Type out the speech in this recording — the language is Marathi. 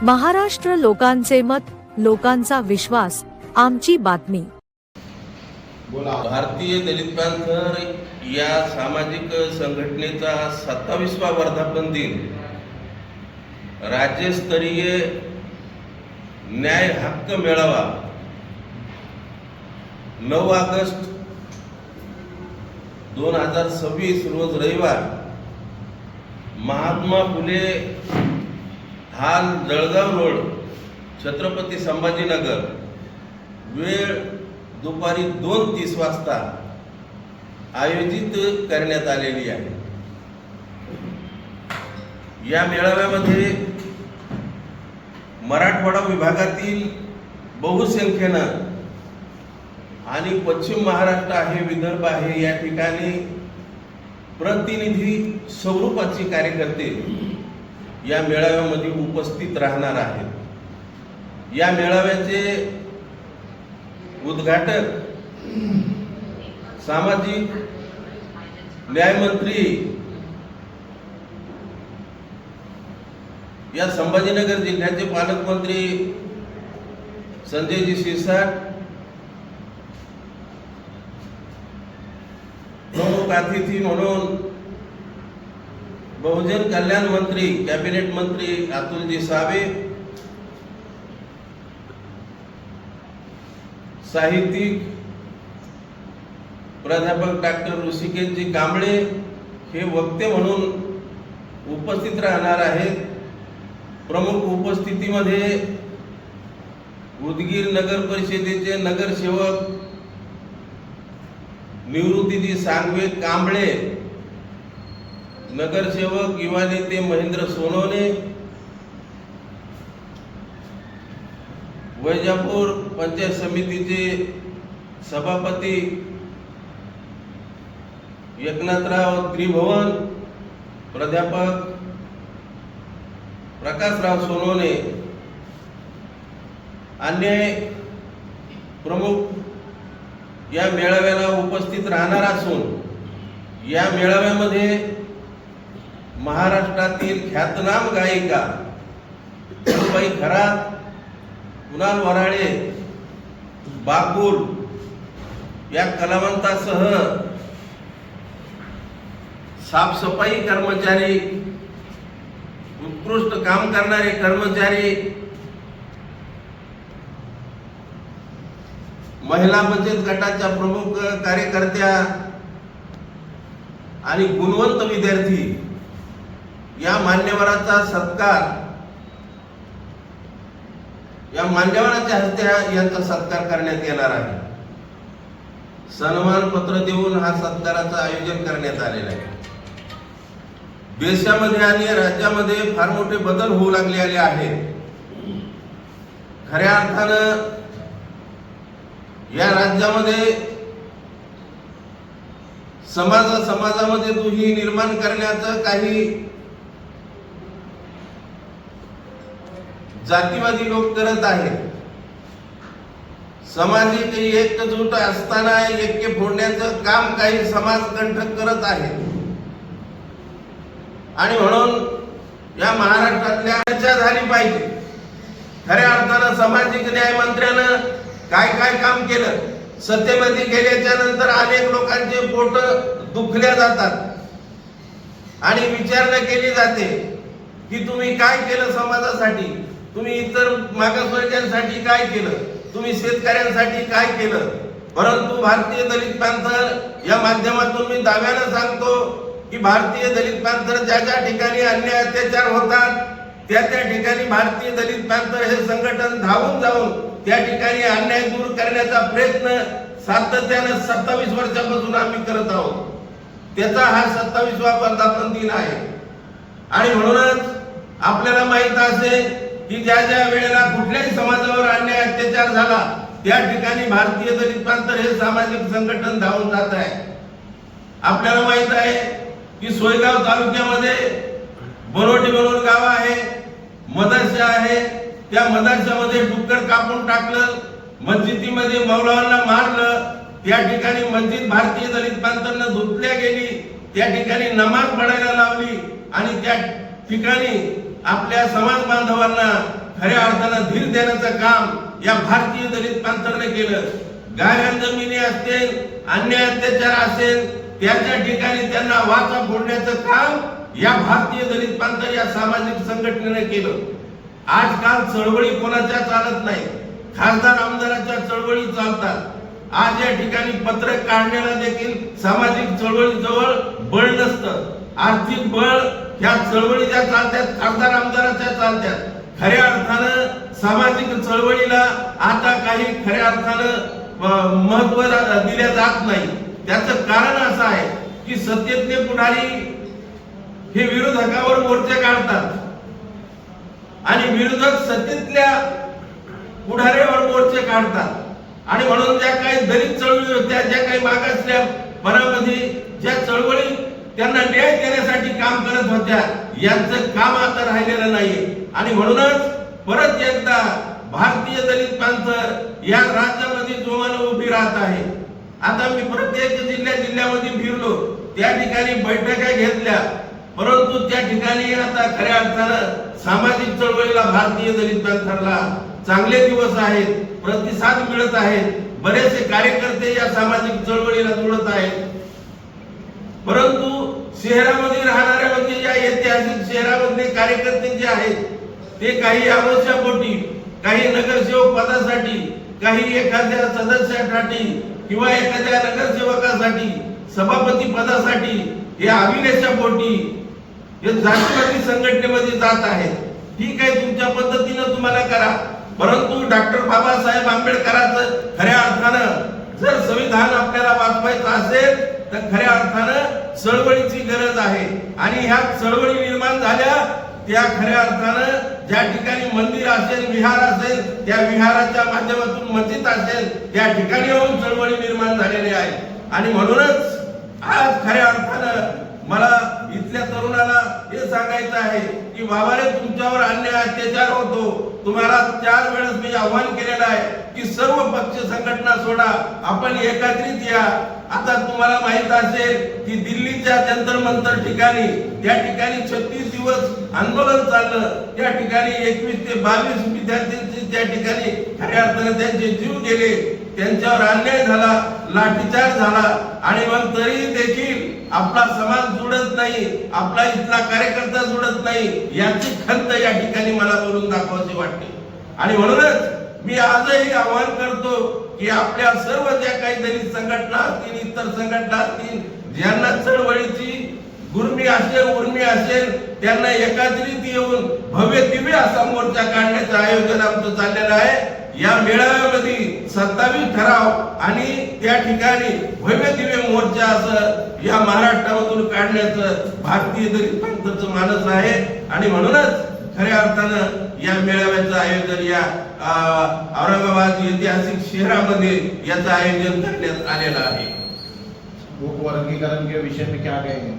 महाराष्ट्र लोकांचे मत, लोकांचा विश्वास, आमची बातमी। भारतीय दलित पॅंथर या सामाजिक संघटनेचा 27वा वर्धापन दिन राज्यस्तरीय न्याय हक्क मेळावा 9 ऑगस्ट 2026 रोज रविवार महात्मा फुले हाल जळगाव रोड छत्रपती संभाजीनगर वेळ दुपारी 2:30 वाजता आयोजित करण्यात आलेली आहे। या मेळाव्यामध्ये मराठवाडा विभागातील बहुसंख्येनं आणि पश्चिम महाराष्ट्र आहे, विदर्भ आहे, या ठिकाणी प्रतिनिधी स्वरूपाचे कार्यकर्ते या मेळाव्यामध्ये उपस्थित राहणार आहेत। या मेळाव्याचे उद्घाटक सामाजिक न्यायमंत्री या संभाजीनगर जिल्ह्याचे पालकमंत्री संजयजी शिरसाट, प्रमुख अतिथी म्हणून बहुजन कल्याण मंत्री कॅबिनेट मंत्री अतुलजी सावे, साहित्यिक प्राध्यापक डॉक्टर ऋषिकेशजी कांबळे हे वक्ते म्हणून उपस्थित राहणार आहेत। प्रमुख उपस्थितीमध्ये उदगीर नगर परिषदेचे नगरसेवक निवृत्तीजी सांगवे कांबळे, नगरसेवक युवा नेते महेंद्र सोनवणे, वैजापूर पंचायत समितीचे सभापती एकनाथराव त्रिभुवन, प्राध्यापक प्रकाशराव सोनवणे, अन्य प्रमुख या मेळाव्याला उपस्थित राहणार असून या मेळाव्यामध्ये महाराष्ट्रातील ख्यातनाम गायिका बाई खरात, कुणाल वराळे, बागुल या कलावंतासह साफसफाई कर्मचारी, उत्कृष्ट काम करणारे कर्मचारी, महिला बचत गटाच्या प्रमुख कार्यकर्त्या आणि गुणवंत विद्यार्थी या मान्यवरांचा सत्कार या मान्यवरांच्या हस्ते यांचा सत्कार करण्यात येणार आहे। सन्मान पत्र देऊन हा सत्काराचं आयोजन करण्यात आलेलं आहे। देशामध्ये आणि राज्यामध्ये फार मोठे बदल होऊ लागलेले आहेत। खऱ्या अर्थानं या राज्यामध्ये समाजामध्ये दुही निर्माण करण्याचं काही जातीवादी लोक करत आहेत। सामाजिक एकजूट असताना ऐक्य फोडण्याचं काम काही समाजकंटक करत आहेत आणि म्हणून या महाराष्ट्रातल्या चर्चा झाली पाहिजे। खऱ्या अर्थानं सामाजिक न्याय मंत्र्यानं काय काय काम केलं, सत्तेमध्ये गेल्याच्या नंतर अनेक लोकांचे पोट दुखल्या जातात आणि विचारणा केली जाते की तुम्ही काय केलं समाजासाठी, तुम्ही इतर मागासवर्गीयांसाठी काय केलं, तुम्ही शेतकऱ्यांसाठी काय केलं। परंतु भारतीय दलित पॅंथर या माध्यमातून मी दाव्यानं सांगतो की भारतीय दलित पॅंथर ज्या ज्या ठिकाणी अन्याय अत्याचार होतात त्या त्या ठिकाणी भारतीय दलित पॅंथर हे संघटन धावून जाऊन त्या ठिकाणी अन्याय दूर करण्याचा प्रयत्न सातत्यानं 27 वर्षापासून आम्ही करत आहोत। त्याचा हा 27वा वर्धापन दिन आहे आणि म्हणूनच आपल्याला माहित असेल की ज्या ज्या वेळेला कुठल्याही समाजावर अन्याय अत्याचार झाला त्या ठिकाणी भारतीय दलित पॅंथर हे सामाजिक संघटन धावून जात आहे। आपल्याला माहित आहे की सोयगाव तालुक्यामध्ये बनोटी म्हणून गाव आहे, मदरसा आहे, त्या मदरशामध्ये डुक्कर कापून टाकलं, मस्जिदीमध्ये मौलावांना मारलं, त्या ठिकाणी मस्जिद भारतीय दलित पॅंथरनं धुतल्या गेली, त्या ठिकाणी नमाज पढायला लावली आणि त्या ठिकाणी आपल्या समाज बांधवांना खऱ्या अर्थानं धीर देण्याचं काम या भारतीय दलित पॅंथरने केलं. गायरान जमिनी असतील, अन्याय अत्याचार असेल, त्याच्या ठिकाणी त्यांना वाचा फोडण्याचं काम या भारतीय दलित पॅंथर या सामाजिक संघटनेने केलं. आजकाल चळवळी कोणाच्या चालत नाही, खासदार आमदाराच्या चळवळी चालतात. आज या ठिकाणी पत्रक काढण्याला देखील सामाजिक चळवळीजवळ बळ नसतं. आर्थिक बळ ह्या चळवळी ज्या चालतात, खासदार आमदाराच्या चालतात. खऱ्या अर्थानं सामाजिक चळवळीला आता काही खऱ्या अर्थानं महत्व दिले जात नाही. त्याचं कारण असं आहे की सत्तेतले पुढारी हे विरोधकावर मोर्चे काढतात आणि विरोधक सत्तेतल्या पुढाऱ्यावर मोर्चे काढतात. आणि म्हणून ज्या काही दलित चळवळी होत्या, ज्या काही मागासल्या पणामध्ये ज्या चळवळी त्यांना न्याय देण्यासाठी काम करत होत्या, यांचं काम आता राहिलेलं नाही. आणि म्हणूनच परत एकदा भारतीय दलित पॅंथर या राज्यामध्ये जोमानं उभी राहत आहे. आता मी प्रत्येक जिल्ह्यामध्ये फिरलो, त्या ठिकाणी बैठका घेतल्या, परंतु त्या ठिकाणी आता खऱ्या अर्थानं सामाजिक चळवळीला भारतीय दलित पॅंथरला चांगले दिवस आहेत, प्रतिसाद मिळत आहेत. बरेचसे कार्यकर्ते या सामाजिक चळवळीला जुळत आहेत. परंतु शहरामध्ये राहणाऱ्या म्हणजे या ऐतिहासिक शहरामधले कार्यकर्ते जे आहेत ते काही आमोशापोटी, काही नगरसेवक पदासाठी, काही एखाद्या सदस्यासाठी किंवा एखाद्या नगरसेवकासाठी, सभापती पदासाठी हे अभिनेशापोटी हे जातीवादी संघटनेमध्ये जात आहेत. ठीक आहे, तुमच्या पद्धतीनं तुम्हाला करा, परंतु डॉक्टर बाबासाहेब आंबेडकरांचं खऱ्या अर्थानं जर संविधान आपल्याला वाचवायचं असेल तर खऱ्या अर्थानं चळवळीची गरज आहे. आणि ह्या चळवळी निर्माण झाल्या त्या खऱ्या अर्थानं ज्या ठिकाणी मंदिर असेल, विहार असेल, त्या विहाराच्या माध्यमातून मस्जिद असेल, त्या ठिकाणी येऊन चळवळी निर्माण झालेली आहे. आणि म्हणूनच आज खऱ्या अर्थानं मला इथल्या तरुणाला हे सांगायचं आहे की बाबा रे, तुमच्यावर अन्याय अत्याचार होतो. तुम्हाला 4 वेळेस मी आव्हान केलेलं आहे की सर्व पक्ष संघटना सोडा, आपण एकत्रित या. आता तुम्हाला माहित असेल की दिल्लीच्या जंतर मंतर ठिकाणी, त्या ठिकाणी 36 दिवस आंदोलन चाललं. त्या ठिकाणी 21 ते 22 विद्यार्थ्यांचे त्या ठिकाणी खऱ्या अर्थाने त्यांचे जीव गेले, त्यांच्यावर अन्याय झाला, लाठीचार्ज झाला. आणि मग तरी देखील आपला समाज जुळत नाही, आपला इथला कार्यकर्ता जुळत नाही, याची खंत या ठिकाणी मला बोलून दाखवायची वाटते. आणि म्हणूनच मी आजही आवाहन करतो की आपल्या सर्व ज्या काही दलित संघटना असतील, इतर संघटना असतील, ज्यांना चळवळीची गुरमी असेल, उर्मी असेल, त्यांना एकत्रित येऊन भव्य दिव्य असा मोर्चा काढण्याचं आयोजन आमचं चाललेलं आहे. या मेळाव्यामध्ये 27 ठराव आणि त्या ठिकाणी भव्य दिव्य मोर्चा असं या महाराष्ट्रामधून काढण्याचं भारतीय दलित पॅंथरचं मानस आहे. आणि म्हणूनच खऱ्या अर्थानं या मेळाव्याचं आयोजन या औरंगाबाद ऐतिहासिक शहरामध्ये याचं आयोजन करण्यात आलेलं आहे. भूख वर्गीकरण के विषय में क्या कहेंगे?